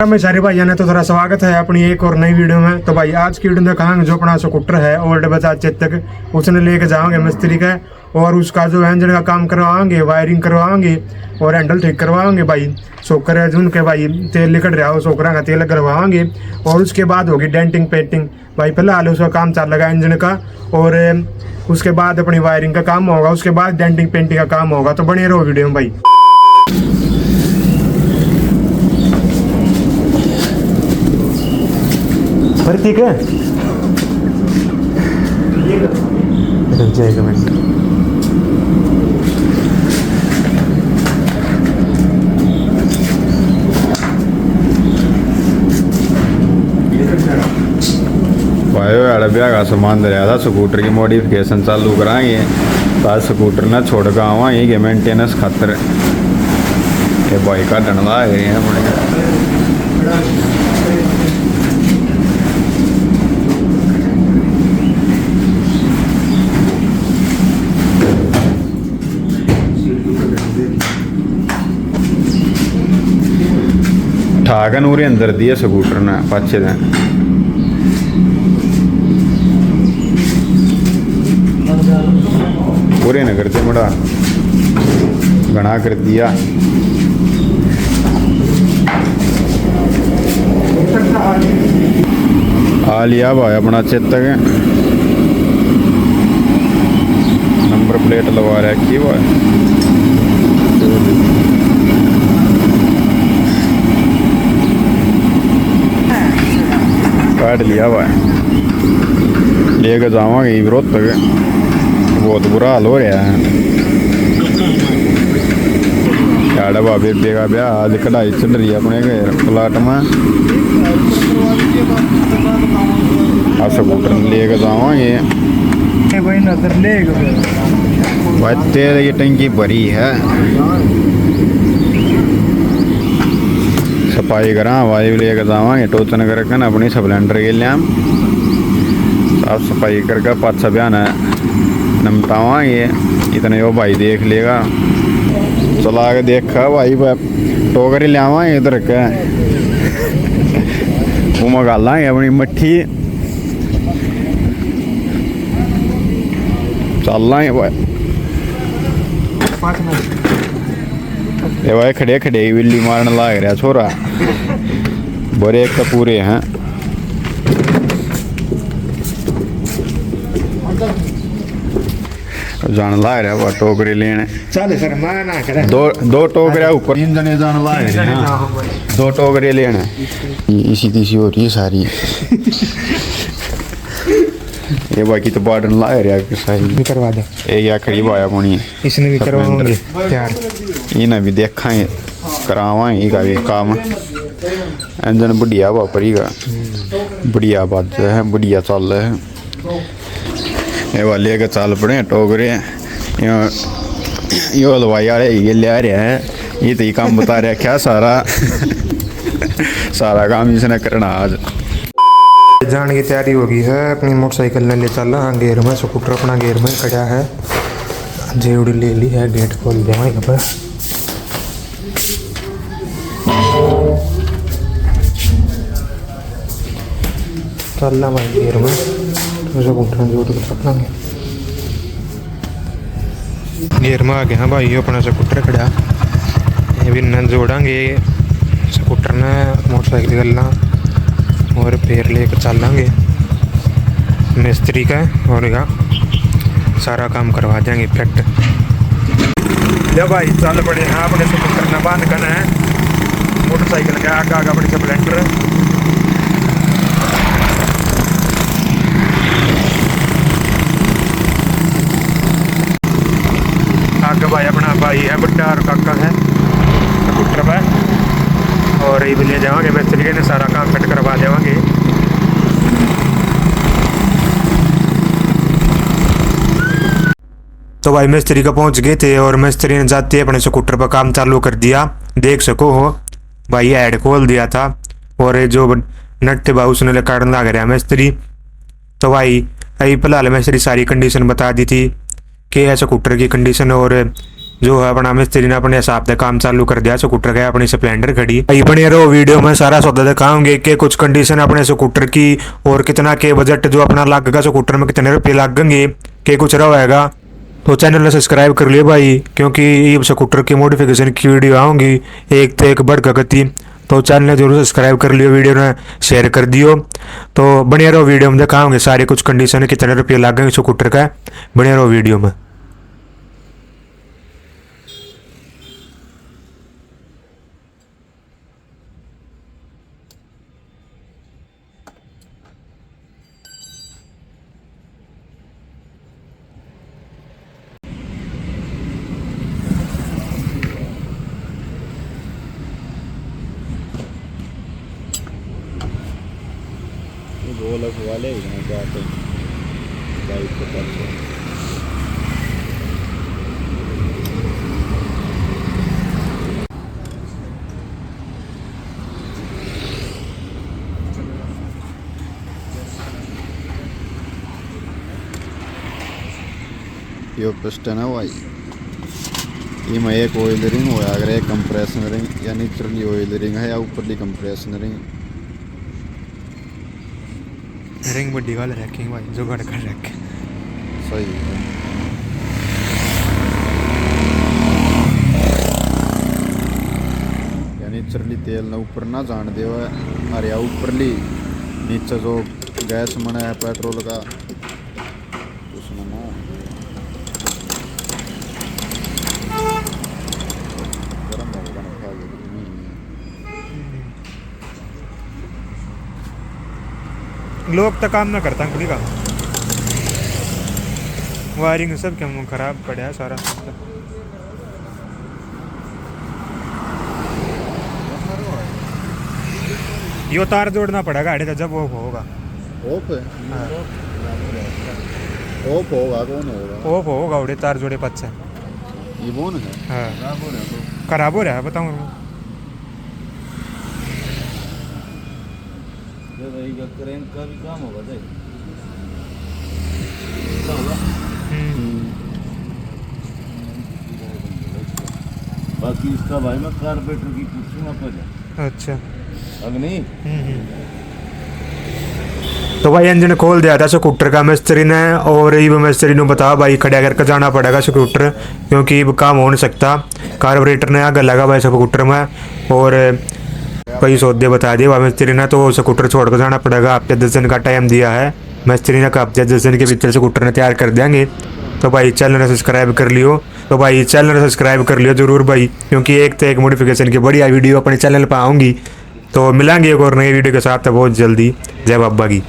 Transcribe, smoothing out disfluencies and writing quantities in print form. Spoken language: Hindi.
मैं सारे भाई ने तो थोड़ा स्वागत है अपनी एक और नई वीडियो में। तो भाई आज की वीडियो में दिखाएंगे जो अपना स्कूटर है ओल्ड बजाज चेतक, उसने लेके जाओगे मिस्त्री का और उसका जो इंजन का काम करवाएंगे, वायरिंग करवाएंगे और हैंडल ठीक करवाएंगे। भाई सोकर है जिनके भाई तेल निकल रहा हो, सोकरा का तेल करवाएंगे और उसके बाद होगी डेंटिंग पेंटिंग। भाई फिलहाल उसका काम चल लगा इंजन का और उसके बाद अपनी वायरिंग का काम होगा, उसके बाद डेंटिंग पेंटिंग का काम होगा। तो बने रहो वीडियो में भाई। ठीक है, रुक जाए एक मिनट। भाई अड़बिया का सामान दरिया था, स्कूटर की मॉडिफिकेशन चालू कराएंगे। तो स्कूटर ना छोड़ के आवा यही के मेंटेनेंस खातर ये भाई का डंडा है। ठाकन उरे अंदर दिए स्कूटर ने पाछे दे पूरे न करते बड़ा घना कर दिया। आ लिया भाई अपना चेतक, नंबर प्लेट लगा रखी भाई। काट लिया भाई, लेके जावांगे विरोध तक। बहुत बुरा हाल हो रहा है। साढ़े बाबे बेगा ब्याह आज कढ़ाई चल रही है अपने प्लाट में। आ स्कूटर लेके जावांगे भाई। तेल की टंकी भरी है, सफाई करा वायु लेकर जावांगे टोचन करके अपनी स्प्लेंडर के लिए साफ सफाई करके पाछा बयान नमटावांगे। इतने वो भाई देख लेगा, चला के देखा भाई टोकरी ले आवांगे इधर के वो मंगालांगे अपनी मट्ठी चल लाएंगे भाई। ये भाई खड़े खड़े ही बिल्ली मारने लाग रहा छोरा, बड़े एक तो पूरे हैं। जान लाग रहा वो टोकरी लेने चल सर माना करे दो टोकरिया ऊपर तीन जने जान लाग रहे हैं। दो टोकरी लेने इसी तीसी हो रही है सारी। ये बाकी तो बार्डन लाग रहा है सारी करवा दे। ये क्या खड़ी बाया पुणी इसने भी करवाएंगे तैयार, इन्हें भी देखाएंगे करावाएंगे का भी काम। इंजन बढ़िया वापरी का बढ़िया बात है, बढ़िया चल रहा है। ये वाले के चाल पड़े टोकरे यो हलवाई वाले ये ले आ रहे हैं। ये तो ही काम बता रहा क्या सारा सारा काम इसने करना। आज जाने की तैयारी हो गई है, अपनी मोटरसाइकिल ने ले चला गेर में, स्कूटर अपना गेर में खड़ा है। जेवड़ी ले ली है, गेट खोल दिया वहीं पर। चलना भाई गेर में, तो स्कूटर जोड़ के चलना गेर में आ गया भाई। अपना स्कूटर खड़ा ये भी न जोड़ांगे स्कूटर ने मोटरसाइकिल गलना और फिर लेकर चलेंगे मिस्त्री का और का सारा काम करवा देंगे फिट। जब भाई चल पड़े हैं अपने स्कूटर ने बांध करना है मोटरसाइकिल के आगे आगे अपनी स्प्लेंडर। आगे भाई अपना भाई है बड्डा और काका है स्कूटर पर और ये भी ले जाओगे मिस्त्री के ने सारा काम फिट करवा देवांगे। तो भाई मिस्त्री का पहुंच गए थे और मिस्त्री ने जाते अपने स्कूटर पर काम चालू कर दिया। देख सको हो भाई हेड खोल दिया था और जो नट थे भाई उसने काटने लग रहा मिस्त्री। तो भाई अभी फिलहाल मिस्त्री सारी कंडीशन बता दी थी कि है स्कूटर की कंडीशन और जो है अपना मिस्त्री ने अपने हिसाब से काम चालू कर दिया। स्कूटर का अपनी स्प्लेंडर खड़ी भाई बने रहो वीडियो में सारा सौदा दिखाऊंगे कि कुछ कंडीशन अपने स्कूटर की और कितना के बजट जो अपना लगेगा स्कूटर में कितने रुपये लगेंगे के कुछ रहेगा। तो चैनल ने सब्सक्राइब कर लियो भाई, क्योंकि ये स्कूटर की मॉडिफिकेशन की वीडियो आऊँगी एक तो एक बढ़ गति। तो चैनल ने जरूर सब्सक्राइब कर लियो, वीडियो ने शेयर कर दियो। तो बने रहो वीडियो में दिखाऊंगे सारे कुछ कंडीशन कितने रुपये लगेंगे स्कूटर का, बने रहो वीडियो में। गोलक वाले जाते बाइक के पास यो पिस्टन है भाई, इसमें एक ऑयल रिंग हो अगर एक कंप्रेशन रिंग या नीचली ऑयल रिंग है या ऊपरली कंप्रेशन रिंग। रिंग बड़ी वाले रखेंगे भाई, जुगाड़ कर रखे सही है। या नीचली तेल ना ऊपर ना जान दे अरे या ऊपरली नीचे जो गैस मना है पेट्रोल का उसमें ना गर्म होगा ना खा लोग तो काम ना करता खुली का वायरिंग सब क्या मुँह खराब पड़ा है सारा। यो तार जोड़ना पड़ेगा अड़े जब वो होगा ऑफ है। ऑफ होगा कौन होगा? वो होगा उड़े तार जोड़े पच्चे ये बोन है। हाँ खराब हो रहा है बताऊँ क्रेन का भी काम होगा दे बाकी इसका भाई मैं कारपेटर की पूछूंगा पहले। अच्छा अग्नि तो भाई इंजन खोल दिया था स्कूटर का मिस्त्री ने, और ये मिस्त्री ने बताया भाई खड़ा करके जाना पड़ेगा स्कूटर, क्योंकि अब काम हो नहीं सकता। कार्बोरेटर ने आगे लगा भाई स्कूटर में और कई सौदे बता दिए भाई मिस्त्री ने, तो स्कूटर छोड़ कर जाना पड़ेगा। हफ्ते 10 दिन का टाइम दिया है मिस्त्री ने, हफ्ते 10 दिन के भीतर स्कूटर ने तैयार कर देंगे। तो भाई चैनल ने सब्सक्राइब कर लियो, तो भाई चैनल ने सब्सक्राइब कर लियो जरूर भाई, क्योंकि एक तो एक मॉडिफिकेशन की बढ़िया वीडियो अपने चैनल पर आऊँगी। तो मिलेंगे एक और नई वीडियो के साथ बहुत जल्दी। जय बाबा की।